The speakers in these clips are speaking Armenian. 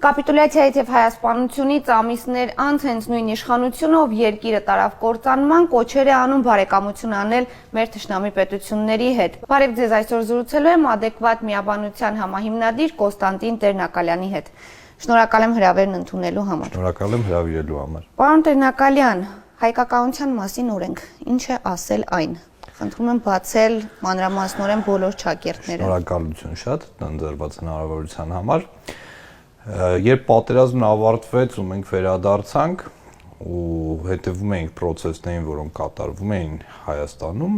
Կապիտուլյացիայից և հայասպանությունից ամիսներ անց հենց նույն իշխանությունով երկիրը տարավ կործանման, կոչեր է անում բարեկամություն անել մեր թշնամի պետությունների հետ։ Բարև ձեզ, այսօր զրուցելու եմ adekvat միաբանության համահիմնադիր Կոստանտին Տերնակալյանի հետ։ Շնորհակալ եմ հրավերն ընդունելու համար։ Շնորհակալ եմ հրավիրելու համար։ Պարոն Տերնակալյան, հայկականության մասին օրենք, ինչ է ասել այն։ Խնդրում եմ բացել մանրամասնորեն բոլոր ճակերտները։ Շնորհակալություն շատ ընձեռված հնարավորության համար։ Երբ պատերազմն ավարտվեց ու մենք վերադարձանք ու հետևում էինք process-ներին, որոնք կատարվում էին Հայաստանում,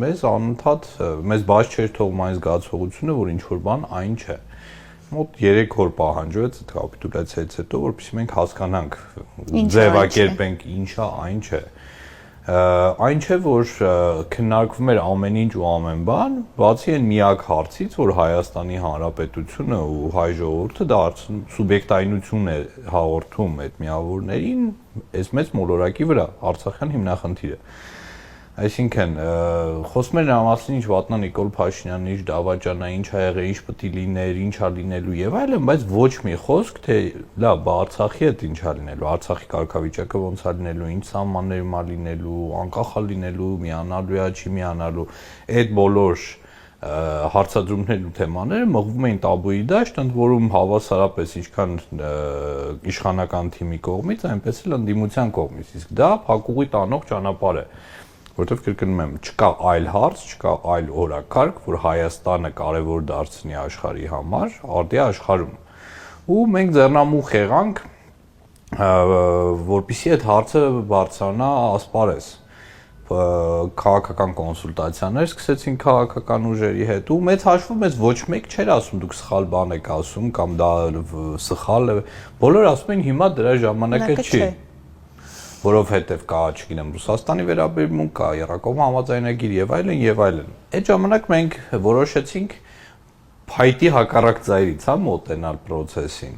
մեզ անընդհատ մեզ բաց չէր թողում այն զգացողությունը, որ ինչ որ բան այն չէ։ Մոտ 3 օր պահանջվեց այդ կապիտուլյացիայից հետո, որպեսզի մենք հասկանանք, ձևակերպենք ինչա այն չէ։ Այն չէ, որ քննարկվում էր ամեն ինչ ու ամեն բան, բացի այն միակ հարցից, որ Հայաստանի Հանրապետությունը ու հայ ժողովուրդը դա սուբյեկտայնություն է հաղորդում այդ միավորներին, այս մեծ մոլորակի վրա, Արցախյան հիմնախնդիրը։ Այսինքն, խոսում էր նրա մասին, ինչ վատնա Նիկոլ Փաշինյանը, ինչ դավաճանա, ինչ ա եղել, ինչ պետք է լիներ, ինչ ա լինելու եւ այլն, բայց ոչ մի խոսք, թե լավ, Արցախի հետ ինչ ա լինելու, Արցախի կարգավիճակը ոնց ա լինելու, ինչ սահմաններում ա լինելու, անկախ ա լինելու, միանալու է, չի միանալու, այդ բոլոր հարցադրումներն ու թեմաները մղվում էին տաբուի դաշտ, ընդ որում հավասարապես ինչքան իշխանական թիմի կողմից, այնպես էլ ընդդիմության կողմից, իսկ դա փակուղի տանող ճանապարհ է, որտեղ կրկնում եմ, չկա այլ հարց, չկա այլ օրակարգ, որ Հայաստանը կարևոր դարձնի աշխարհի համար, արդի աշխարհում։ Ու մենք ձեռնամուխ եղանք, որպեսզի այդ հարցը բարձրանա ասպարեզ։ Քաղաքական կոնսուլտացիաներ սկսեցին քաղաքական ուժերի հետ ու մեծ հաշվով մեզ ոչ մեկ չէր ասում դուք սխալ բան եք ասում կամ դա սխալ է, բոլորը ասում են հիմա դրա ժամանակը չի, որովհետև կա, չգիտեմ, Ռուսաստանի վերաբերմունք, կա Եռակողմ համաձայնագիր եւ այլն եւ այլն։ Այդ ժամանակ մենք որոշեցինք փայտի հակառակ ծայրից մոտենալ process-ին,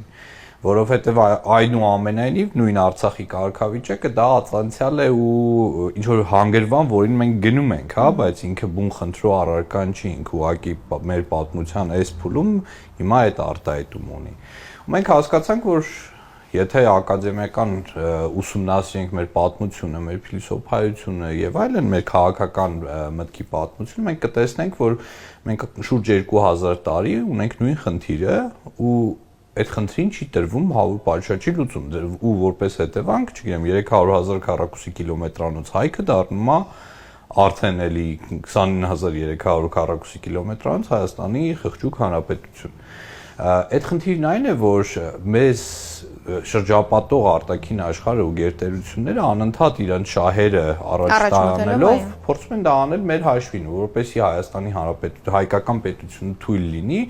որովհետև այնուամենայնիվ նույն Արցախի կարգավիճակը դա ատլանտիալ է ու ինչ որ հանգրվան, որին մենք գնում ենք, բայց ինքը բուն խնդրու առարկան չի, ինքը ուղղակի մեր պատմության այս փուլում հիմա այդ արտահայտում ունի։ Ու մենք հասկացանք, որ եթե ակադեմիական ուսումնասիրենք մեր պատմությունը, մեր փիլիսոփայությունը եւ այլն, մեր քաղաքական մտքի պատմությունը, մենք կտեսնենք, որ մենք շուրջ 2000 տարի ունենք նույն խնդիրը ու այդ խնդրին չի տրվում հավուր պատշաճի լուծում ու որպես հետևանք, չգիտեմ, 300,000 քառակուսի կիլոմետրանոց հայքը դառնում է արդեն էլի 29300 քառակուսի կիլոմետրանոց Հայաստանի խղճուկ հանրապետություն։ Այդ խնդիրն այն է, որ մեզ շրջապատող արտաքին աշխարհը ու գերտերությունները անընդհատ իրենց շահերը առաջ տանելով փորձում են դա անել մեր հաշվին, որպեսզի Հայաստանի Հանրապետությունը, հայկական պետությունը թույլ լինի,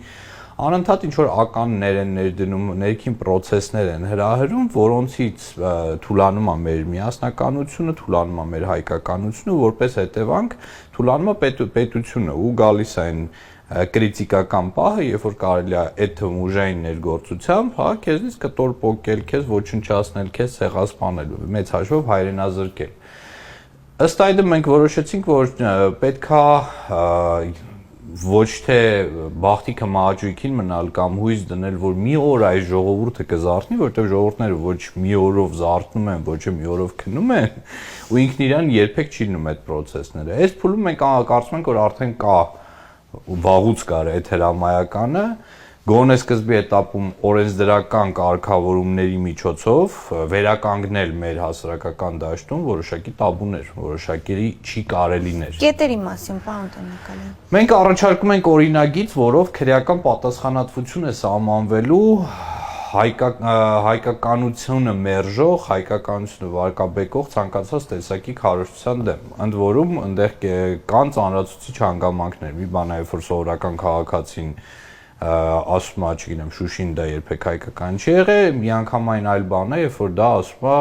անընդհատ ինչ որ ականներ են ներդնում, ներքին process-ներ են հրահրում, որոնցից թուլանում է մեր միասնականությունը, թուլանում է մեր հայկականությունը, որպես հետևանք թուլանում է պետությունը ու գալիս այն կրիտիկական պահը, երբ որ կարելի է այդ թվում ուժային ներգործությամբ, քեզնից կտոր պոկել, քեզ ոչնչացնել, քեզ ցեղասպանել, մեծ հաշվով հայրենազրկել։ Ըստ այդմ մենք որոշեցինք, որ պետքա ոչ թե բախտիկը մահաճույքին մնալ կամ հույս դնել, որ մի օր այս ժողովուրդը կզարթնի, որովհետև ժողովուրդները ոչ մի օրով զարթնում են, ոչ մի օրով քնում են, ու ինքն իրան երբեք չի լինում այդ process-ները։ Այս փուլում մենք կարծում ենք, որ արդեն կա վաղուց կար այդ հրամայականը, գոնե սկզբի էտապում օրենսդրական կարգավորումների միջոցով վերականգնել մեր հասարակական դաշտում որոշակի տաբուներ, որոշակի չի կարելիներ։ Կետերի մասին, պարոն Տերնակալյան։ Մենք առաջարկում ենք օրինագիծ, որով քրեական պատասխանատվություն է սահմանվելու հայկականությունը մերժող, հայկականությունը վարկաբեկող ցանկացած տեսակի քարոզչության դեմ։ Ընդ որում, այնտեղ կան ծանրացուցիչ հանգամանքներ։ Մի բան է, որ սովորական քաղաքացին ասում է, չգիտեմ, Շուշին դա երբեք հայկական չի եղել, մի անգամ այն այլ բան է, երբ որ դա ասում է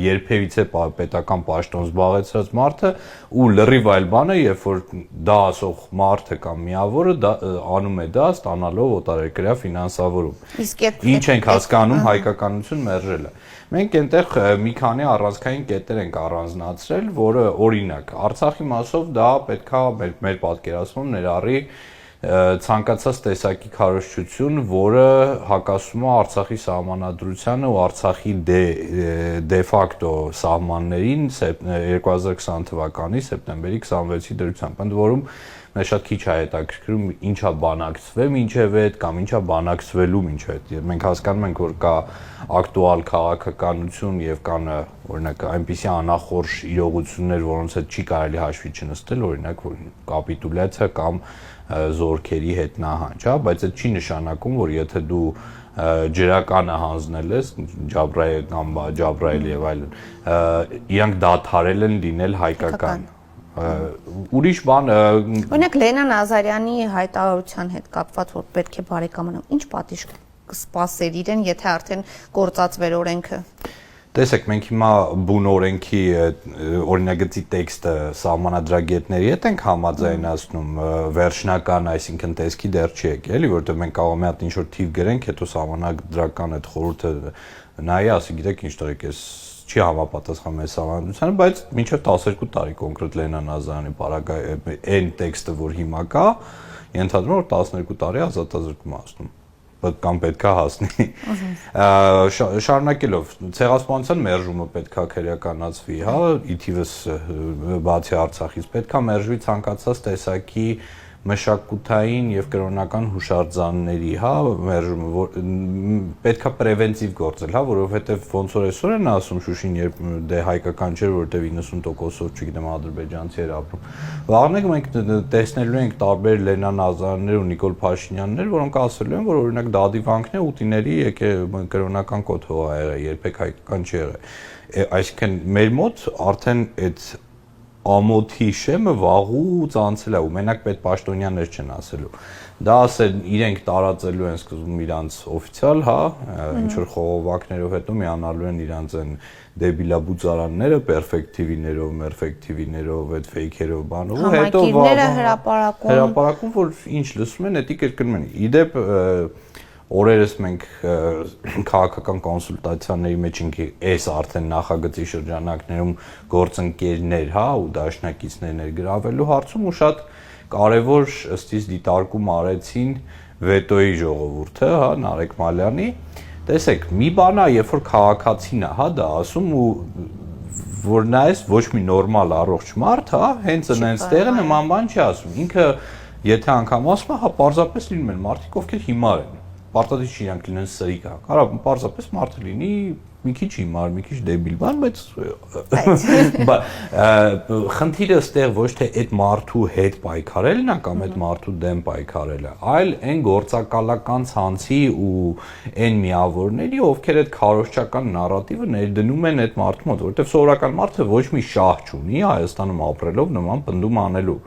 երբևիցե պետական պաշտոն զբաղեցրած մարդը ու լրիվ այլ բան է, երբ որ դա ասող մարդը կամ միավորը դա անում է դա ստանալով օտարերկրյա ֆինանսավորում։ Իսկ ինչ ենք հասկանում հայկականություն մերժելը։ Մենք այնտեղ մի քանի առանցքային կետեր ենք առանձնացրել, որը օրինակ Արցախի մասով դա պետքա մեր պատկերացմամբ ներառի ցանկացած տեսակի քարոզչություն, որը հակասում է Արցախի սահմանադրությանը ու Արցախի դե ֆակտո սահմաններին 2020 թվականի սեպտեմբերի 26-ի դրությամբ, ընդ որում մեզ շատ քիչ է հետաքրքրում ինչա բանակցվել մինչև այդ կամ ինչա բանակցվելու մինչև այդ։ Մենք հասկանում ենք, որ կա ակտուալ քաղաքականություն եւ կան օրինակ այնպիսի անախորժ իրողություններ, որոնց հետ չի կարելի հաշվի չնստել, օրինակ կապիտուլյացիա կամ զորքերի հետ նահանջ, հա, բայց այդ չի նշանակում, որ եթե դու ջրականը հանձնել ես Ջաբրայել կամ Ջաբրայել եւ այլն, իրանք դադարել են լինել հայկական։ Ուրիշ բան օրինակ Լենան Ազարյանի հայտարարության հետ կապված որ պետք է բարեկամանամ, ինչ պատիժ կսպասեր իրեն, եթե արդեն գործածվեր օրենքը։ Տեսեք, մենք հիմա բուն օրենքի օրինագծի տեքստը սահմանադրագետների հետ ենք համաձայնացնում վերջնական, այսինքն տեսքի դեռ չի եկել, էլի, որովհետև մենք կարող մի հատ ինչ-որ թիվ գրենք, հետո սահմանադրական այդ խորհուրդը նայի, ասի, գիտեք ինչ տղեկ, էս չի համապատասխանում այս սահմանադրությանը, բայց մինչև 12 տարի կոնկրետ Լենան Ազարյանի այն տեքստը, որ հիմա կա, ենթադրում որ 12 տարի ազատազրկում հասնում կամ պետքա հասնի։ Շարունակելով, ցեղասպանության մերժումը պետքա քրեականացվի, հա, ի թիվս բացի Արցախից, պետքա մերժվի ցանկացած տեսակի մշակութային եւ կրոնական հուշարձանների, հա, մերժումը, որ պետքա պրևենտիվ գործել, հա, որովհետեւ ոնց որ այսօր են ասում Շուշին, երբ դե հայկական չէր, որովհետեւ 90%-ով, չգիտեմ, ադրբեջանցի էր ապրում։ Վաղնեք մենք տեսնելու ենք տարբեր Լենան Ազարյաններ ու Նիկոլ Փաշինյաններ, որոնք ասելու են, որ օրինակ դադիվանքն է ուտիների եկե կրոնական կոթող ա եղել, երբեք հայկական չի եղել։ Այսինքն մեր մոտ արդեն այդ ամոթի շեմը վաղուց անցել է ու մենակ պետպաշտոնյաներ չեն ասելու։ Դա ասել իրենք տարածելու են սկզբում իրանց օֆիցիալ, հա, ինչ որ խողովակներով հետո միանալու են իրանց այն դեբիլաբուծարանները, պերֆեկտիվիներով, մերֆեկտիվիներով, այդ ֆեյքերով բանով, ու հետո հրապարակում, որ ինչ լսում են, դա կրկնում են։ Իդեպ օրերս մենք քաղաքական կոնսուլտացիաների մեջ ենք այս արդեն նախագծի շրջանակներում գործընկերներ, հա, ու դաշնակիցներ ներգրավելու հարցում ու շատ կարևոր ըստիս դիտարկում արեցին վետոյի ժողովուրդը, հա, Նարեկ Մալյանի։ Տեսեք, մի բան է, երբ որ քաղաքացին է, հա, դա ասում ու որ նայես ոչ մի նորմալ առողջ մարդ, հա, հենց այնց տեղը նման բան չի ասում։ Ինքը եթե անգամ ասում է, հա, պարզապես լինում են մարդիկ, ովքեր հիմար են։ Պարտադիր չի իրանք լինեն սրիկ, կարող պարզապես մարդը լինի մի քիչ հիմար, մի քիչ դեբիլ բան, բայց խնդիրը ստեղ ոչ թե այդ մարդու հետ պայքարելն է կամ այդ մարդու դեմ պայքարելը, այլ այն գործակալական ցանցի ու այն միավորների, ովքեր այդ քարոզչական նարատիվը ներդնում են այդ մարդու մոտ, որովհետև սովորական մարդը ոչ մի շահ չունի Հայաստանում ապրելով նման պնդում անելու։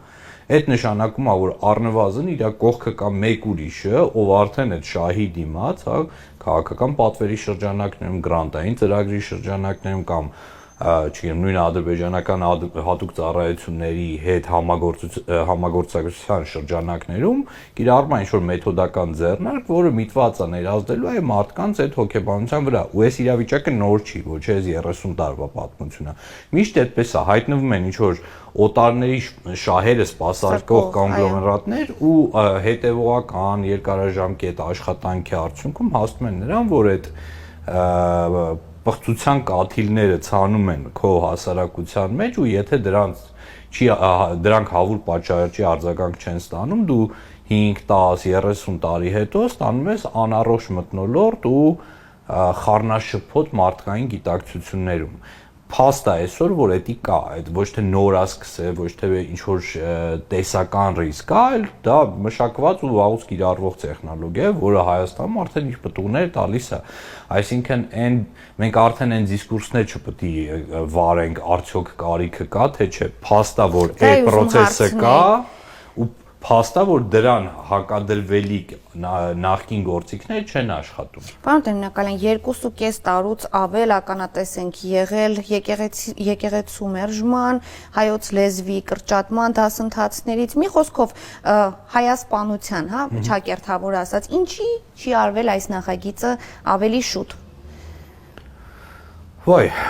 Այդ նշանակում է, որ առնվազն իր կողքը կամ մեկ ուրիշը, ով արդեն այդ շահի դիմաց, հա, քաղաքական պատվերի շրջանակներում, գրանտային ծրագրի շրջանակներում կամ չգիտեմ, նույն ադրբեջանական հատուկ ծառայությունների հետ համագործակցության շրջանակներում կիրառում է ինչ-որ մեթոդական ձեռնարկ, որը միտված է ներազդելու այ մարդկանց այդ հոգեբանության վրա։ Ու այս իրավիճակը նոր չի, ոչ այս 30 տարվա պատմությունը։ Միշտ այդպես է, հայտնվում են ինչ-որ օտարների շահերը սպասարկող կոնգլոմերատներ ու հետևողական երկարաժամկետ աշխատանքի արդյունքում հասնում են նրան, որ այդ պղծության կաթիլները ցանում են քո հասարակության մեջ ու եթե դրանք հավուր պատճառի արձագանք չեն ստանում, դու 5, 10, 30 տարի հետո ստանում ես անառողջ մթնոլորտ ու խառնաշփոթ մարդկային գիտակցություններում։ Փաստ է այսօր, որ դա կա, այդ ոչ թե նոր է սկսել, ոչ թե ինչ-որ տեսական ռիսկ է, այլ դա մշակված ու վաղուց կիրառվող տեխնոլոգիա է, որը Հայաստանում արդեն իր պտուղները տալիս է։ Այսինքն մենք արդեն այն դիսկուրսներ չպետք է վարենք, արդյոք կարիքը կա, թե չէ, փաստ է, որ այդ process-ը կա ու փաստա որ դրան հակադրվելիք նախկին գործիքներ չեն աշխատում։ Պարոն Տերնակալյան, 2.5 տարուց ավել ականատես ենք եղել եկեղեցու մերժման, հայոց լեզվի կրճատման դասընթացներից, մի խոսքով հայասպանության, հա, ճակերտավոր ասած, ինչի չի արվել այս նախագիծը ավելի շուտ։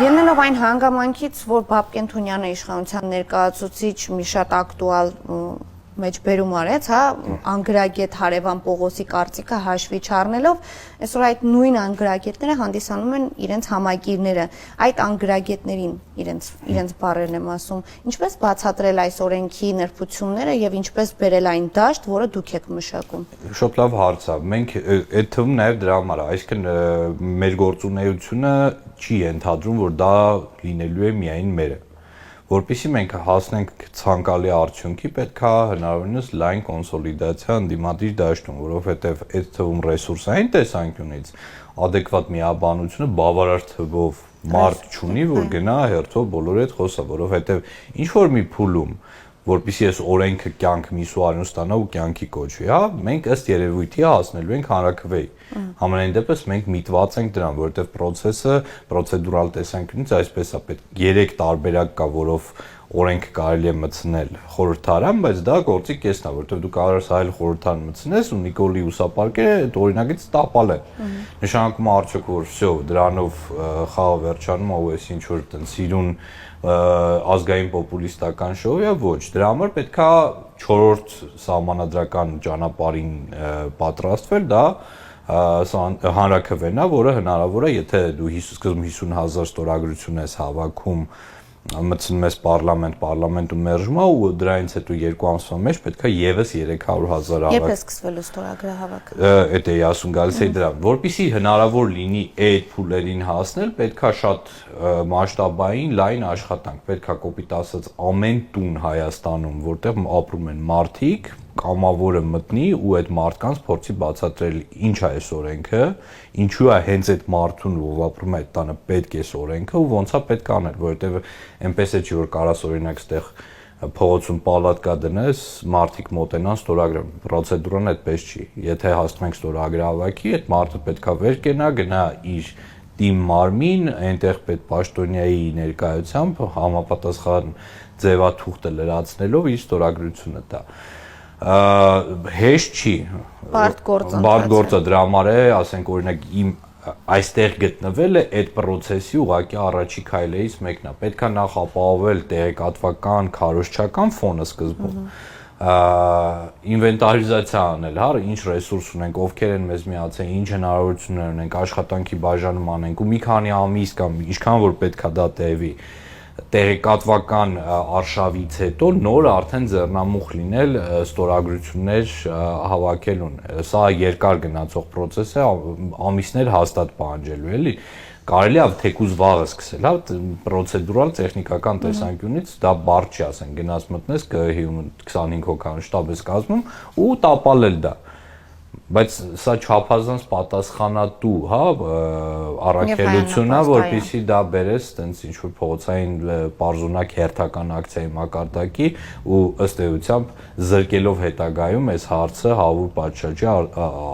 Ելնելով այն հանգամանքից, որ Բաբկեն Թունյանը իշխանության ներկայացուցիչ մի շատ ակտուալ մեջ բերում արեց, հա, անգրագետ Հարևան Պողոսի կարծիքը հաշվի չառնելով, այսօր այդ նույն անգրագետները հանդիսանում են իրենց համակիրները, այդ անգրագետներին իրենց բառերն եմ ասում, ինչպես բացատրել այս օրենքի նրբությունները եւ ինչպես բերել այն դաշտ, որը դուք եք մշակում։ Շատ լավ հարց է։ Մենք այդ թվում նաև դրա համար է, այսինքն մեր գործունեությունը չի ենթադրում, որ դա լինելու է միայն մերը։ Որպեսզի մենք հասնենք ցանկալի արդյունքի, պետք է հնարավորինս լայն կոնսոլիդացիա ընդդիմադիր դաշտում, որովհետև այդ թվում ռեսուրսային տեսանկյունից adekvat միաբանությունը բավարար թվով մարդ չունի, որ գնա հերթով բոլորի հետ խոսա, որովհետև ինչ որ մի փուլում որպեսզի այս օրենքը կյանք միսուարին ստանա ու կյանքի կոչվի, հա, մենք ըստ երևույթի հասնելու ենք հանրաքվեի։ Համենայն դեպս մենք միտված ենք դրան, որովհետև process-ը պրոցեդուրալ տեսանկյունից այսպես է, պետք 3 տարբերակ կա, որով օրենքը կարելի է մտցնել խորհրդարան, բայց դա գործի կեսն է, որովհետև դու կարող ես այլ խորհրդարան մտցնես ու Նիկոլի ուսապարկերը այդ օրինագից տապալ են։ Նշանակում է արդյոք որ վсё, դրանով խաղը վերջանում է ու էս ինչ որ տենց սիրուն ազգային պոպուլիստական շոու է, ոչ, դրա համար պետքա 4-րդ սահմանադրական ճանապարհին պատրաստվել, դա հանրաքվեն է, որը հնարավոր է, եթե դու սկզբում 50,000 ստորագրություն ես հավաքում, մտցնում ես պարլամենտում մերժում է ու դրանից հետո 2 ամսվա մեջ պետքա եւս 300,000 Երբ է սկսվելու ստորագրահավաքը։ Այդ էի ասում գալիս էի դրան, որպեսզի հնարավոր լինի այդ փուլերին հասնել, պետքա շատ մասշտաբային լայն աշխատանք, պետքա կոպիտ ասած ամեն տուն Հայաստանում, որտեղ ապրում են մարդիկ, կամավորը մտնի ու այդ մարդկանց փորձի բացատրել ինչ է այս օրենքը, ինչու է հենց այդ մարդուն, ով ապրում է այդ տանը, պետք է այս օրենքը ու ոնց է պետք անել, որովհետև այնպես է չի որ կարաս օրինակ այդտեղ փողոցում պալատկա դնես, մարդիկ մոտենան ստորագրան, պրոցեդուրան այդպես չի։ Եթե հասնենք ստորագրահավաքի, այդ մարդը պետքա վեր կենա, գնա իր թիմ մարմին, այնտեղ պետպաշտոնյայի ներկայությամբ համապատասխան ձևաթուղթը լրացնելով իր ստորագրությունը տա։ Հեշտ չի։ Բարդ գործը դրա համար է, ասենք օրինակ իմ այստեղ գտնվելը այդ process-ի ուղղակի առաջի քայլերից մեկն է։ Պետքա նախ ապահովել տեղեկատվական, քարոզչական ֆոնը սկզբում։ Ինվենտարիզացիա անել, հա, ինչ ռեսուրս ունենք, ովքեր են մեզ միացել, ինչ հնարավորություններ ունենք, աշխատանքի բաժանում անենք ու մի քանի ամիս կամ ինչքան որ պետքա դա տևի տեղեկատվական արշավից հետո նոր արդեն ձեռնամուխ լինել ստորագրություններ հավաքելուն։ Սա երկար գնացող process է, ամիսներ հաստատ պահանջելու էլի։ Կարելի է թեկուզ վաղը սկսել, հա, պրոցեդուրալ տեխնիկական տեսանկյունից դա բարդ չի, ասենք, գնաց մտնես ԿՀ-ում 25 հոգան շտաբ ես կազմում ու տապալել դա։ Բայց սա չափազանց պատասխանատու, հա, առաքելություն է, որպեսզի դա բերես տենց ինչ որ փողոցային պարզունակ հերթական ակցիայի մակարդակի ու ըստ էությամբ զրկելով հետագայում այս հարցը հավուր պատշաճի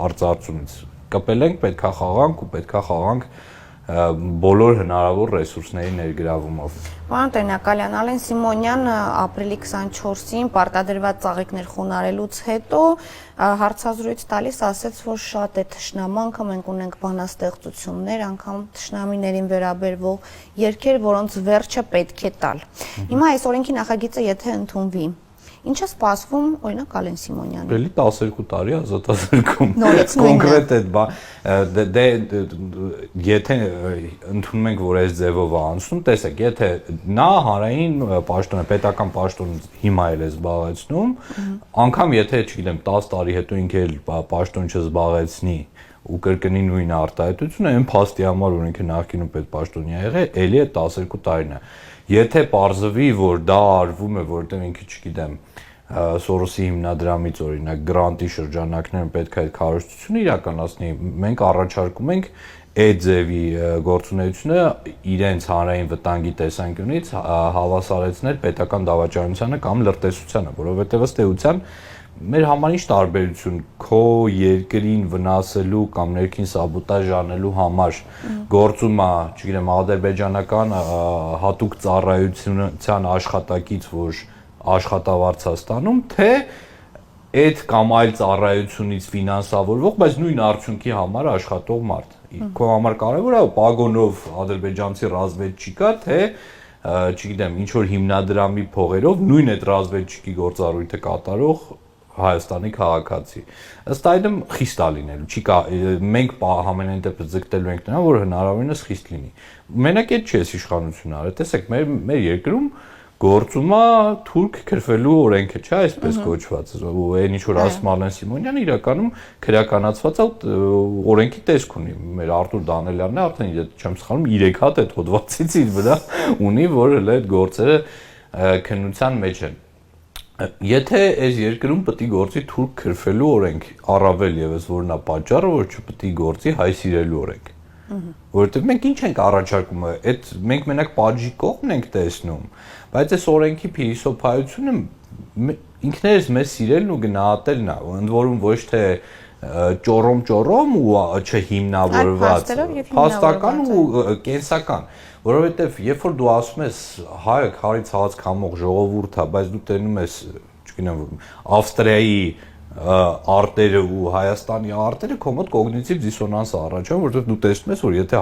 արծարծումից։ Կպել ենք, պետքա խաղանք ու պետքա խաղանք բոլոր հնարավոր ռեսուրսների ներգրավումով։ Պարոն Տերնակալյան, Ալեն Սիմոնյանը ապրիլի 24-ին պարտադրված ծաղիկներ խոնարհելուց հետո հարցազրույց տալիս ասաց, որ շատ է թշնամանքը, մենք ունենք բանաստեղծություններ, անգամ թշնամիներին վերաբերվող երգեր, որոնց վերջը պետք է տալ։ Հիմա այս օրենքի նախագիծը եթե ընդունվի, ինչ է սպասվում, օրինակ Ալեն Սիմոնյանին։ Էլի 12 տարի ազատազրկում։ Նորից նույնը։ Կոնկրետ այդ բան, դե եթե ընդունում ենք, որ այս ձևով է անցնում, տեսեք, եթե նա հանրային պաշտոն է, պետական պաշտոն հիմա էլ է զբաղեցնում, անգամ եթե, չգիտեմ, 10 տարի հետո ինքը էլ պաշտոն չզբաղեցնի ու կրկնի նույն արտահայտությունը, այն փաստի համար, որ ինքը նախկինում պետպաշտոնյա եղել, էլի է 12 տարին է։ Եթե պարզվի, որ դա արվում է, որովհետև ինքը, չգիտեմ, Սորոսի հիմնադրամից օրինակ գրանտի շրջանակներում պետք է այդ քարոզությունը իրականացնի, մենք առաջարկում ենք այդ ձևի գործունեությունը իրենց հանրային վտանգի տեսանկյունից հավասարեցնել պետական դավաճանությանը կամ լրտեսությանը, որովհետև ըստ էության մեր համար ինչ տարբերություն քո երկրին վնասելու կամ ներքին սաբոտաժ անելու համար գործում է, չգիտեմ, ադրբեջանական հատուկ ծառայության աշխատակից, որ աշխատավարձ է ստանում, թե այդ կամ այլ ծառայությունից ֆինանսավորվող, բայց նույն արդյունքի համար աշխատող մարդ։ Քո համար կարևոր է պագոնով ադրբեջանցի ռազմետչիկա, թե չգիտեմ, ինչ որ հիմնադրամի փողերով նույն այդ ռազմավարչի գործառույթը կատարող Հայաստանի քաղաքացի։ Ըստ այդմ խիստ է լինելու, չի կա մենք ամենայն դեպս ձգտելու ենք նրան, որ հնարավորինս խիստ լինի։ Մենակ այդ չի իշխանությունը արել, տեսեք, մեր երկրում գործում է թուրք քրֆելու օրենքը, չէ՞, այսպես կոչված, ու այն ինչ որ ասում Ալեն Սիմոնյանը իրականում քրեականացված է օրենքի տեսք ունի։ Մեր Արտուր Դանելյանն է արդեն, չեմ սխալվում, 3 հատ այդ հոդվածից իր վրա ունի, որ հենց այդ գործերը քննության մեջ են։ Եթե այս երկրում պետք է գործի թուրք քրֆելու օրենք, առավել եւս որն է պատճառը, որ չպետք է գործի հայ սիրելու օրենք։ Որովհետեւ մենք ինչ ենք առաջարկում, այդ մենք մենակ պատժի կողմն ենք տեսնում, բայց այս օրենքի փիլիսոփայությունը ինքներս մեզ սիրելն ու գնահատելն է, ընդ որում ոչ թե ճորոմ ու չհիմնավորված, փաստական ու կենսական, որովհետև երբ որ դու ասում ես հայը քարից հաց քամող ժողովուրդ է, բայց դու տենում ես, չգիտեմ, Ավստրիայի արտերը ու Հայաստանի արտերը, քո մոտ կոգնիտիվ դիսոնանս է առաջանում, որովհետև դու տեսնում ես, որ եթե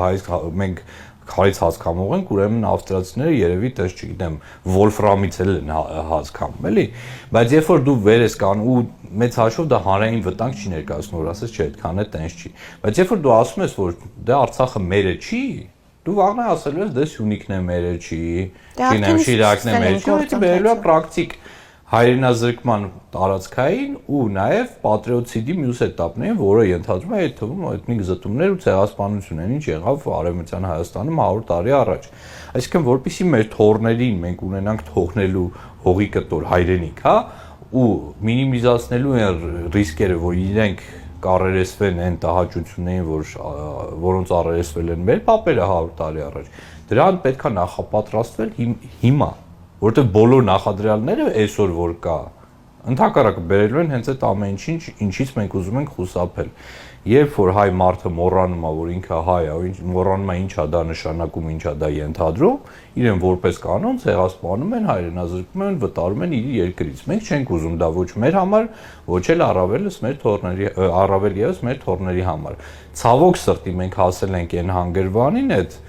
մենք քարից հաց քամող ենք, ուրեմն ավստրիացիները երևի տես, չգիտեմ, վոլֆրամից են հաց քամում, էլի, բայց երբ որ դու վեր ես կան ու մեծ հաշվով դա հանրային վտանգ չի ներկայացնում, որ ասես չէ, այդքան է տենց չի, բայց երբ որ դու ասում ես, որ դե Արցախը մերը չի, դու վաղն ասելու ես դե Սյունիքն է մերը չի, չինեմ Շիրակն է մերը չի, դա բերելու է պրակտիկ հայրենազրկման տարածքային ու նաև պատրիոտիդի մյուս էտապներին, որը ենթադրում է այդ թվում էթնիկ զտումներ ու ցեղասպանություն են, ինչ եղավ Արևմտյան Հայաստանում 100 տարի առաջ։ Այսինքն, որpիսի մեր թորներին մենք ունենանք թողնելու հողի կտոր հայրենիք, հա, ու մինիմիզացնելու են ռիսկերը, որ իրենք կառերեսվեն այն տհաճություններին, որոնց առերեսվել են մեր պապերը 100 տարի առաջ։ Դրան պետք է նախապատրաստվել հիմա, որովհետև բոլոր նախադրյալները այսօր որ կա, ընդհակառակը բերելու են հենց այդ ամեն ինչից մենք ուզում ենք խուսափել։ Երբ որ հայ մարդը մոռանում է, որ ինքը հայ է, մոռանում է ինչա դա նշանակում, ինչա դա ենթադրում, իրեն որպես կանոն ցեղասպանում են, հայրենազրկում են, վտարում են իր երկրից։ Մենք չենք ուզում դա ոչ մեր համար, ոչ էլ առավել ևս մեր թորների համար։ Ցավոք սրտի մենք հասել ենք այն հանգրվանին այդ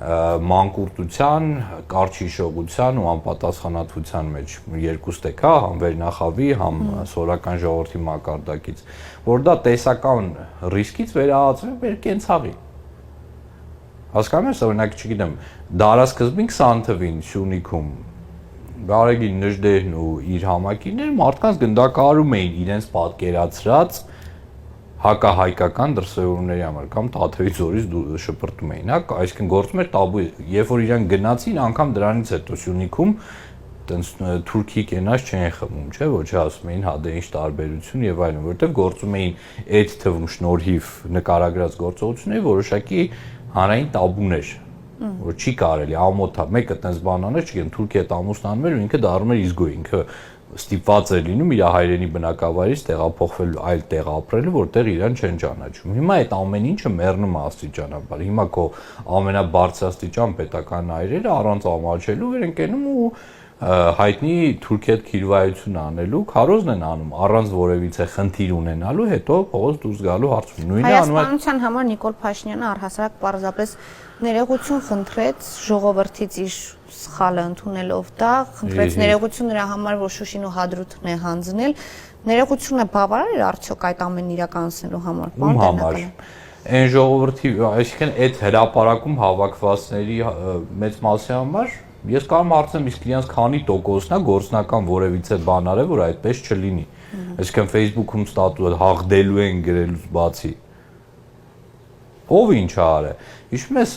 մանկուրտության, կարճ հիշողության ու անպատասխանատվության մեջ երկուստ եք, հա, համ վերնախավի, համ սորական ժողովրդի մակարդակից, որ դա տեսական ռիսկից վերահացվում է մեր կենցաղի։ Հասկանում ես, օրինակ, չգիտեմ, դարասկզբին 20 թվին Սյունիքում Գարեգին Նժդեհն ու իր համակիները մարդկանց գնդակահարում էին իրենց պատկերացրած հակահայկական դրսևորումների համար կամ Թաթևի ձորից շպրտում էին, հա, այսինքն գործում էր տաբու, երբ որ իրան գնացին, անգամ դրանից հետո Սյունիքում տենց թուրքի կենաց չեն խմում, չէ, ոչ ասում էին հա դե ինչ տարբերություն եւ այլն, որովհետեւ գործում էին այդ թվում շնորհիվ նկարագրած գործողությունների որոշակի հանրային տաբուներ, որ չի կարելի ամոթ է, մեկը տենց բան աներ, չգիտեմ, Թուրքիա այդ ամուսնանում էր ու ինքը դառնում էր իզգոյ, ինքը ստիպված էր լինում իր հայրենի բնակավայրից տեղափոխվել այլ տեղ ապրելու, որտեղ իրան չեն ճանաչում։ Հիմա այդ ամեն ինչը մեռնում է աստիճանաբար։ Հիմա քո ամենաբարձրաստիճան պետական այրերը առանց ամաչելու վեր են կենում ու հայտնի Թուրքիա հետ քիրվայություն անելու քարոզն են անում առանց որևիցե խնդիր ունենալու, հետո փողոց դուրս գալու հարցում։ Նույնը անում է Հայաստանության համար Նիկոլ Փաշինյանը առհասարակ պարզապես ներողություն խնդրեց ժողովրդից իր սխալը ընդունելով դա, խնդրեց ներողություն նրա համար, որ Շուշին ու Հադրութն է հանձնել։ Ներողությունը բավարար էր արդյոք այդ ամենն իրականացնելու համար, պարոն Տեր-Նիկոլյան։ Այն ժողովրդի, այսինքն այդ հրապարակում հավաքվածների մեծ մասի համար ես կարող հարցնեմ, իսկ իրենց քանի տոկոսն է գործնական որևիցե բան արել, որ այդպես չլինի։ Այսինքն Facebook-ում ստատուս հաղդելու են գրելուց բացի։ Ով ինչ արել։ Հիշում ես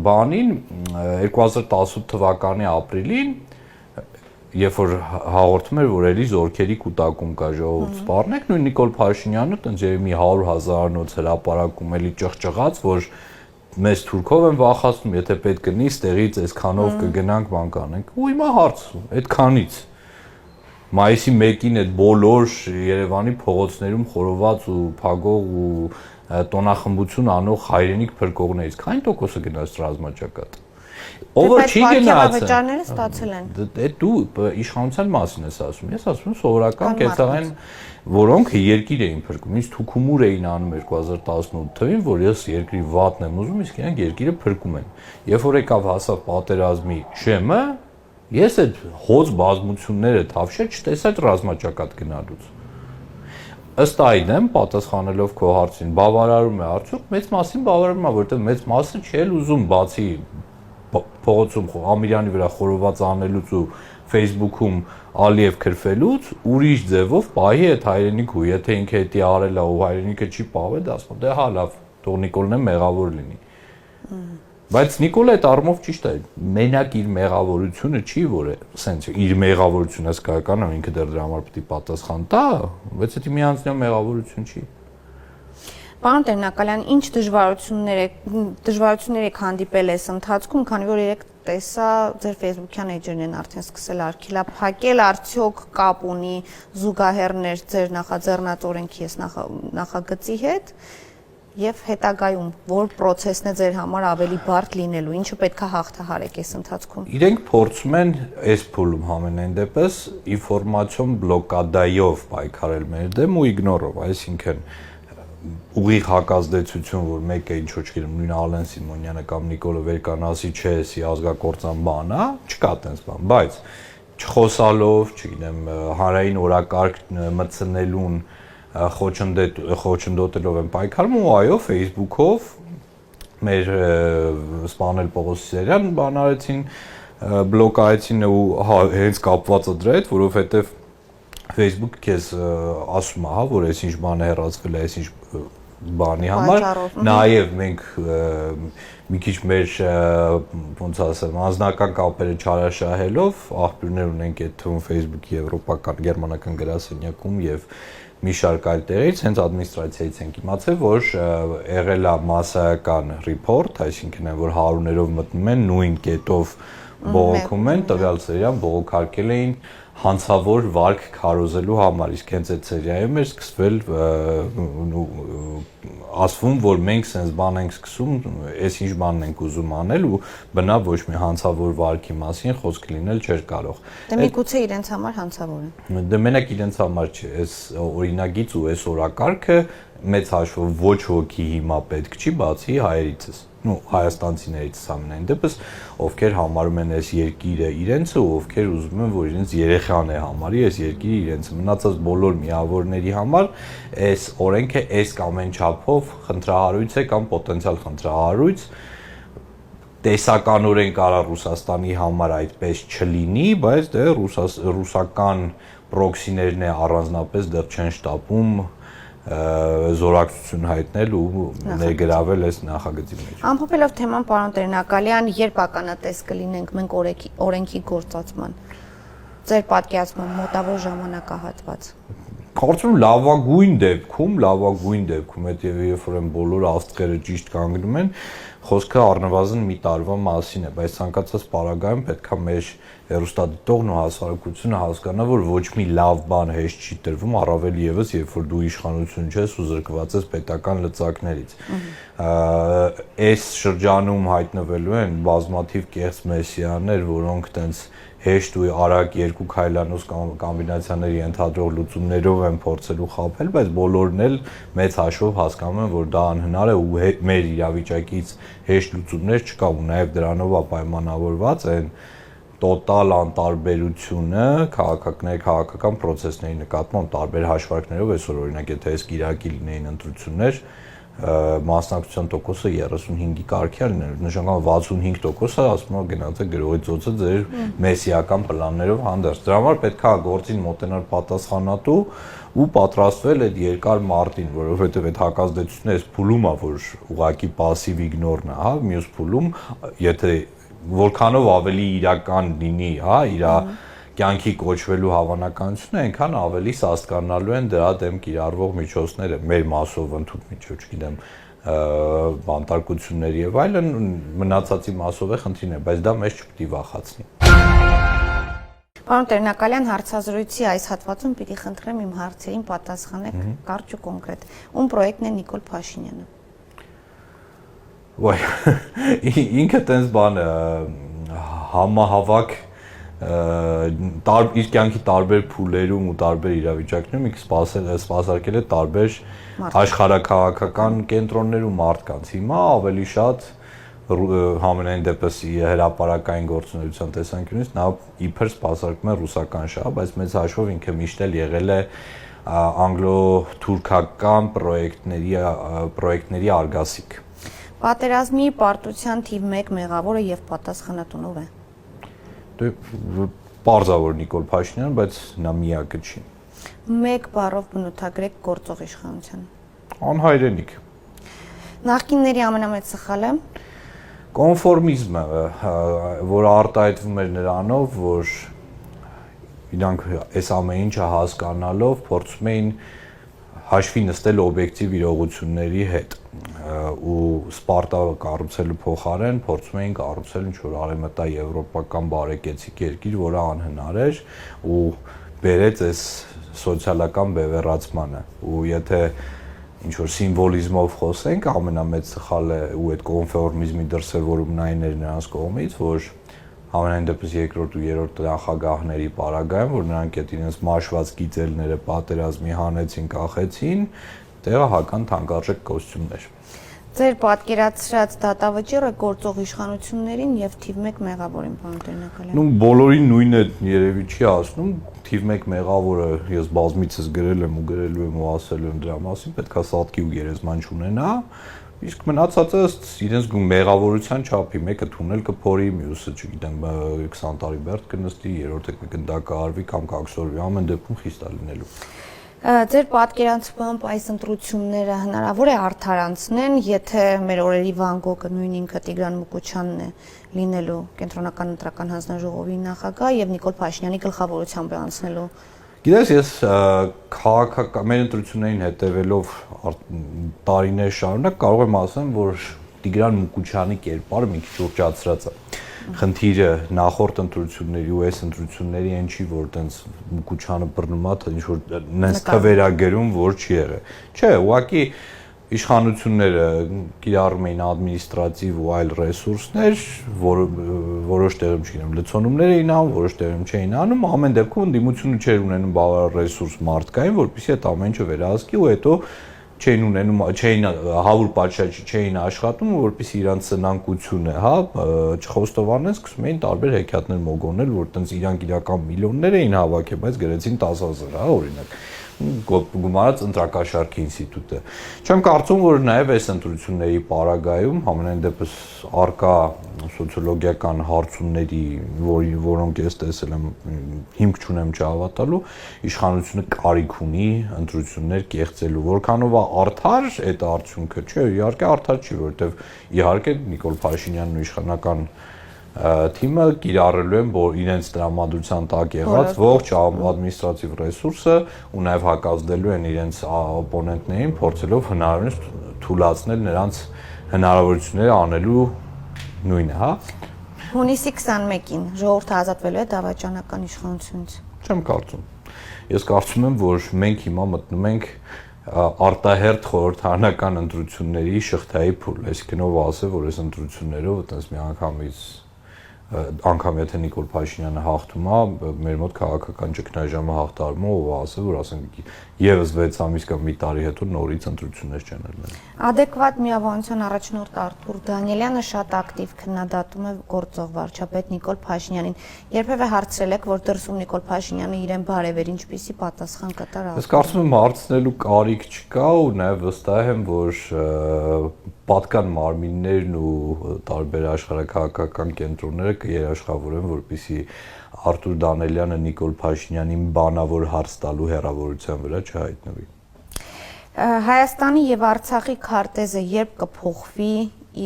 բանին 2018 թվականի ապրիլին, երբ որ հաղորդում էր, որ էլի զորքերի կուտակում կա ժողովուրդ սպառնեք, նույն Նիկոլ Փաշինյանը տենց երևի 100,000-անոց հրապարակում էլի ճղճղաց, որ մեզ թուրքով են վախացնում, եթե պետք կնի, ստեղից այսքանով կգնանք բան կանենք։ Ու հիմա հարց, այդքանից։ Մայիսի 1-ին այդ բոլոր Երևանի փողոցներում խորոված ու փագող ու տոնախմբություն անող հայրենիք փրկողներից քանի տոկոսը գնաց ռազմաճակատ։ Ով չի գնացել։ Վճարները ստացել են։ Դու իշխանության մասին ես ասում, ես ասում եմ սովորական կեցաղեն, որոնք երկիր էին փրկում, ինձ թուքումուր էին անում 2018 թվականին, որ ես երկրի վատն եմ ուզում, իսկ իրանք երկիրը փրկում են։ Երբ որ եկավ հասավ պատերազմի շեմը, ես այդ հոծ բազմությունները թավշել չտեսա այդ ռազմաճակատ գնալուց։ Ըստ այդմ, պատասխանելով քո հարցին, բավարարում է արդյոք, մեծ մասին բավարարում է, որովհետև մեծ մասը չի էլ ուզում բացի փողոցում Ամիրյանի վրա խորոված անելուց ու Facebook-ում Ալիև քրֆելուց ուրիշ ձևով պահի այդ հայրենիքը, եթե ինքը դա արել է ու հայրենիքը չի պահվել, դա ասում դե հա լավ, թող Նիկոլն է մեղավոր լինի։ Բայց Նիկոլը այդ առումով ճիշտ է, մենակ իր մեղավորությունը չի, որ սենց իր մեղավորությունը հսկայական է, ինքը դեռ դրա համար պետք է պատասխան տա, բայց դա միանձնյա մեղավորություն չի։ Պարոն Տեր-Նակալյան, ինչ դժվարություններ եք հանդիպել այս ընթացքում, քանի որ երեք տեսա ձեր Facebook-յան էջերն են արդեն սկսել արգելափակել, արդյոք կապ ունի զուգահեռներ ձեր նախաձեռնած օրենքի նախագծի հետ եւ հետագայում որ process-ն է ձեր համար ավելի բարդ լինելու, ինչը պետք է հաղթահարեք այս ընթացքում։ Իրենք փորձում են այս փուլում համենայն դեպս ինֆորմացիոն բլոկադայով պայքարել մեր դեմ ու իգնորով, այսինքն ուղիղ հակազդեցություն, որ մեկը ինչ որ չգիտեմ, նույն Ալեն Սիմոնյանը կամ Նիկոլը վերկանասի չէ, էսի ազգակործան բան, հա, չկա տենց բան, բայց չխոսալով, չգիտեմ, հանրային օրակարգ մտցնելուն խոչընդոտելով են պայքարում ու այո, Facebook-ով մեր Սպանել Պողոսյանը բան արեցին, բլոկ արեցին ու հենց կապված է դրա հետ, որովհետև Facebook-ը քեզ ասում է, հա, որ այսինչ բանը հեռացվել է, այսինչ բանի համար, նաև մենք մի քիչ մեր ոնց ասեմ, անձնական կապերը չարաշահելով աղբյուրներ ունենք այդ թվում Facebook-ի եվրոպական, գերմանական գրասենյակում եւ մի շարք այլ տեղից, հենց ադմինիստրացիայից ենք իմացել, որ եղել է մասսայական report, այսինքն որ հարյուրներով մտնում են նույն կետով բողոքում են, տվյալ սերիան բողոքարկել էին հանցավոր վարք քարոզելու համար, իսկ հենց այդ սերիայում էր սկսվել ասվում, որ մենք sense բան ենք սկսում, այս ինչ բանն ենք ուզում անել ու բնավ ոչ մի հանցավոր վարքի մասին խոսք լինել չէր կարող։ Դե միգուցե իրենց համար հանցավոր են։ Դե մենակ իրենց համար չէ, այս օրինագիծ ու այս օրակարգը մեծ հաշվով ոչ ոքի հիմա պետք չի, բացի հայերիցս։ Ну, հայաստանցիներից ամենայն դեպս, ովքեր համարում են այս երկիրը իրենցը ու ովքեր ուզում են, որ իրենց երեխան է համարի այս երկիրը իրենցը։ Մնացած բոլոր միավորների համար այս օրենքը այս կամ այն չափով խնդրահարույց է կամ պոտենցիալ խնդրահարույց։ Տեսականորեն կարա Ռուսաստանի համար այդպես չլինի, բայց դե ռուսական պրոքսիներն է առանձնապես դեռ չեն շտապում զորակցություն հայտնել ու ներգրավել այս նախագծի մեջ։ Ամփոփելով թեման, պարոն Տեր-Նակալյան, երբ ականատես կլինենք մենք օրենքի գործածման, ձեր պատկերացմամբ մոտավոր ժամանակահատված։ Կարծում եմ լավագույն դեպքում, այդ երբ որ են բոլոր աստղերը ճիշտ կանգնում են, խոսքը առնվազն մի տարվա մասին է, բայց ցանկացած պարագայում պետքա մեր հեռուստադիտողն ու հասարակությունը հասկանա, որ ոչ մի լավ բան հեշտ չի տրվում, առավել եւս, երբ որ դու իշխանություն ես ու զրկված ես պետական լծակներից։ Այս շրջանում հայտնվելու են բազմաթիվ կեղծ մեսիաներ, որոնք տենց հեշտ ու արագ երկու քայլանոց կոմբինացիաների ենթադրող լուծումներով են փորձելու խաբել, բայց բոլորն էլ մեծ հաշվով հասկանում են, որ դա անհնար է ու մեր իրավիճակից հեշտ լուծումներ չկա ու նաև դրանով է պայմանավորված այն տոտալ անտարբերությունը քաղաքական process-ների նկատմամբ տարբեր հաշվարկներով, այսօր օրինակ եթե այս Կիրակի լինեին ընտրություններ, մասնակցության տոկոսը 35-ի կարգի է լինել, նշանակական 65%-ը ասում է գնաց է գրողի ծոցը ձեր մեսիական պլաններով հանդերձ։ Դրա համար պետք է գործին մոտենալ պատասխանատու ու պատրաստվել այդ երկար մարտին, որովհետև այդ հակազդեցությունը այս փուլում է, որ ուղղակի пассив իգնորն է, հա, մյուս փուլում, եթե որքանով ավելի իրական լինի, հա, իր կյանքի կոչվելու հավանականությունը այնքան ավելի սաստկանալու են դրա դեմ կիրառվող միջոցները, մեր մասով ընդհանուր միջոց, չգիտեմ, բանտարկությունների եւ այլն, մնացածի մասով է խնդիրներ, բայց դա մեզ չպետք է վախացնի։ Պարոն Տեր-Նակալյան, հարցազրույցի այս հատվածում պիտի խնդրեմ իմ հարցերին պատասխանեք կարճ ու կոնկրետ։ Ում պրոյեկտն է Նիկոլ Փաշինյանը։ Ոայ ինքը տենց բան է համահավաք իր կյանքի տարբեր փուլերում ու տարբեր իրավիճակներում ինքը սպասարկել է տարբեր աշխարհակաղակական կենտրոններում մարդկանց։ Հիմա ավելի շատ համենայն դեպս հրապարակային գործունեության տեսանկյունից նա իբր սպասարկում է ռուսական շահ, բայց մեծ հաշվով ինքը միշտ էլ եղել է անգլո-թուրքական պրոյեկտների արգասիկ։ Պատերազմի պարտության թիվ 1 մեղավորը եւ պատասխանատունով է։ Պարզավոր Նիկոլ Փաշինյան, բայց նա միակը չի։ Մեկ բառով բնութագրեք գործող իշխանությանը։ Անհայրենիք։ Նախկինների ամենամեծ սխալը Կոնֆորմիզմը, որ արտահայտվում էր նրանով, որ իրանք այս ամեն ինչը հասկանալով փորձում էին հաշվի նստել օբյեկտիվ իրողությունների հետ ու Սպարտակը կառուցելու փոխարեն փորձում էին կառուցել ինչ-որ արևմտաեվրոպական բարեկեցիկ երկիր, որը անհնար էր ու բերեց այս սոցիալական բևեռացմանը ու եթե ինչ-որ սիմվոլիզմով խոսենք, ամենամեծ սխալը ու այդ կոնֆորմիզմի դրսևորումն այն էր նրանց կողմից, որ համենայն դեպս երկրորդ ու երրորդ նախագահների պարագայում, որ նրանք այդ իրենց մաշված գիծելները պատերազմի հանեցին, կախեցին, տեղը հական թանկարժեք կոստյումներ։ Ձեր պատկերացրած դատավճիռը գործող իշխանություններին եւ թիվ 1 մեղավորին, պարոն Տերնակալյան։ Ну, բոլորին նույնը երևի չի ասնում, թիվ 1 մեղավորը ես բազմիցս գրել եմ ու գրելու եմ ու ասելու եմ դրա մասին, պետքա սատկի ու գերեզման չունենա, իսկ մնացածը իրենց մեղավորության չափի, մեկը թունել կփորի, մյուսը, չգիտեմ, 20 տարի բերդ կնստի, երրորդը կգնդակը արվի կամ կաքսորվի, ամեն դեպքում խիստ է լինելու։ Ձեր պատկերանցմամբ այս ընտրությունները հնարավոր է արդարանցնեն, եթե մեր օրերի Վան Գոգը նույն ինքը Տիգրան Մուկուչյանն է լինելու կենտրոնական ընտրական հանձնաժողովի նախագահ եւ Նիկոլ Փաշինյանի գլխավորությամբ է անցնելու։ Գիտես, ես քաղաքական մեր ընտրություններին հետևելով տարիներ շարունակ կարող եմ ասեմ, որ Տիգրան Մուկուչյանի կերպարը մի քիչ ուռճացրած է։ Խնդիրը նախորդ ընտրությունների ու այս ընտրությունների այն չի, որ տենց Մուկուչյանը բռնում է, թե ինչ-որ նենց թվերագրում, որ չի եղել։ Չէ, ուղղակի իշխանությունները կիրառում էին ադմինիստրատիվ ու այլ ռեսուրսներ, որոշ տեղում, չգիտեմ, լցոնումներ էին անում, որոշ տեղում չէին անում, ամեն դեպքում ընդդիմությունը չէր ունենում բավարար ռեսուրս մարդկային, որպեսզի այդ ամեն ինչը վերահսկի ու հետո չէին ունենում, չէին հավուր պատշաճ չէին աշխատում, որպեսզի իրանց սնանկությունը, հա, չխոստովանեն, սկսում էին տարբեր հեքիաթներ մոգոնել, որ տենց իրանք իրական միլիոններ էին հավաքել, բայց գրեցին 10,000, հա, օրինակ գումարած ընտրակաշարքի ինստիտուտը։ Չեմ կարծում, որ նաև այս ընտրությունների պարագայում համենայն դեպս արկա սոցիոլոգիական հարցումների, որոնք ես տեսել եմ, հիմք չունեմ չհավատալու, իշխանությունը կարիք ունի ընտրություններ կեղծելու, որքանով է արդար այդ արդյունքը, չէ, իհարկե արդար չի, որովհետև իհարկե Նիկոլ Փաշինյանն ու իշխանական թիմը կիրառելու են իրենց տրամադրության տակ եղած ողջ ադմինիստրատիվ ռեսուրսը ու նաև հակազդելու են իրենց օպոնենտներին, փորձելով հնարավորինս թույլատրել նրանց հնարավորությունները անելու նույնը, հա։ Հունիսի 21-ին ժողովուրդը ազատվելու է դավաճանական իշխանությունից։ Չեմ կարծում։ Ես կարծում եմ, որ մենք հիմա մտնում ենք արտահերթ խորհրդարանական ընտրությունների շղթայի փուլ, այսինքն ով ասե, որ այս ընտրություններով այտենց մի անգամ եթե Նիկոլ Փաշինյանը հաղթում է, մեր մոտ քաղաքական ճգնաժամը հաղթարում է, ով ասե, որ ասենք եւս 6 ամիս կամ մի տարի հետո նորից ընտրություններ չեն ելնելու։ Adekvat միավորության առաջնորդ Արթուր Դանիելյանը շատ ակտիվ քննադատում է գործող վարչապետ Նիկոլ Փաշինյանին։ Երբևէ հարցրել եք, որ դրսում Նիկոլ Փաշինյանը իրեն բարևեր, ինչպիսի պատասխան կտար։ Ես կարծում եմ հարցնելու կարիք չկա ու նաև վստահ եմ, որ պատկան մարմիններն ու տարբեր աշխարհակաղակական կենտրոնները կերաշխավորեն, որպեսզի Արթուր Դանիելյանը Նիկոլ Փաշինյանին բանավոր հարց տալու հեռավորության վրա չհայտնվի։ Հայաստանի եւ Արցախի քարտեզը երբ կփոխվի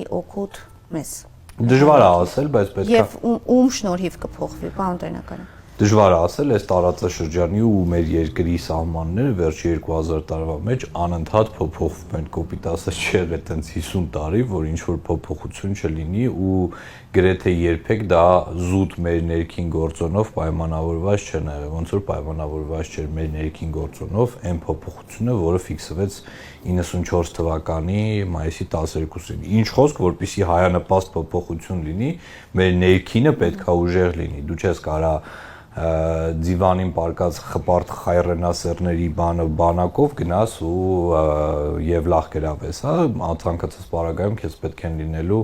ի օգուտ մեզ։ Դժվար է ասել, բայց պետք է։ Եվ ում շնորհիվ կփոխվի, պարոն Տերնակալյան։ Դժվար է ասել, այս տարածաշրջանի ու մեր երկրի սահմանները վերջ 2000 տարվա մեջ անընդհատ փոփոխվում են, կոպիտ ասած չի եղել տենց 50 տարի, որ ինչ որ փոփոխություն չլինի ու գրեթե երբեք դա զուտ մեր ներքին գործոնով պայմանավորված չեն եղել, ոնց որ պայմանավորված չէր մեր ներքին գործոնով այն փոփոխությունը, որը ֆիքսվեց 94 թվականի մայիսի 12-ին։ Ինչ խոսք, որպեսզի հայանպաստ փոփոխություն լինի, մեր ներքինը պետքա ուժեղ լինի։ Դու չես կարա դիվանին պարկած խպարտ խայռենասերների բանակով գնաս ու եւ լախ գրավես, հա, անկացած պարագայում քեզ պետք են լինելու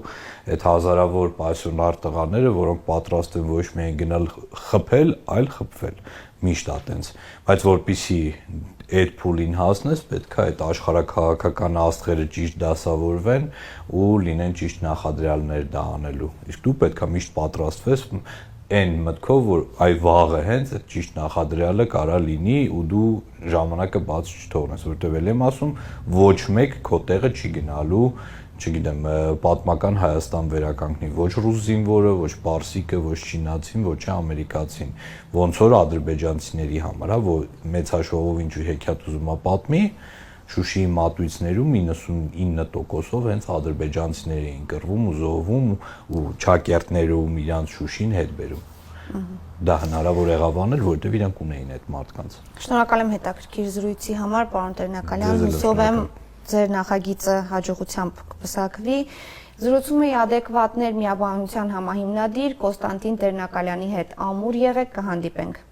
այդ հազարավոր պասիոնար տղաները, որոնք պատրաստ են ոչ միայն գնալ խփել, այլ խփվել, միշտ այտենց, բայց որpիսի այդ փուլին հասնես, պետք է այդ աշխարհակաղակական աստղերը ճիշտ դասավորվեն ու լինեն ճիշտ նախադրյալներ դա անելու։ Իսկ դու պետք է միշտ պատրաստվես այն մտքով, որ այ վաղը հենց այդ ճիշտ նախադրյալը կարա լինի ու դու ժամանակը բաց չթողնես, որտեղ էլ եմ ասում, ոչ մեկ քո տեղը չի գնալու, չգիտեմ, պատմական Հայաստան վերականգնի, ոչ ռուս զինվորը, ոչ պարսիկը, ոչ չինացին, ոչ ամերիկացին, ոնց որ ադրբեջանցիների համար, հա, որ մեծ հաշվով ինչու հեքիաթ ուզում է պատմի, Շուշիի մատույցներում 99%-ով հենց ադրբեջանցիներ էին կռվում ու զոհվում ու ճակերտներում իրանց Շուշին հետ բերում։ Դա հնարավոր եղավ անել, որովհետև իրանք ունեին այդ մարդկանց։ Շնորհակալ եմ հետաքրքիր զրույցի համար, պարոն Տերնակալյան, հուսով եմ ձեր նախագիծը հաջողությամբ կպսակվի։ Զրուցումը Ադեկվատներ միաբանության համահիմնադիր Կոստանտին Տերնակալյանի հետ ամուր եղեք, կհանդիպենք։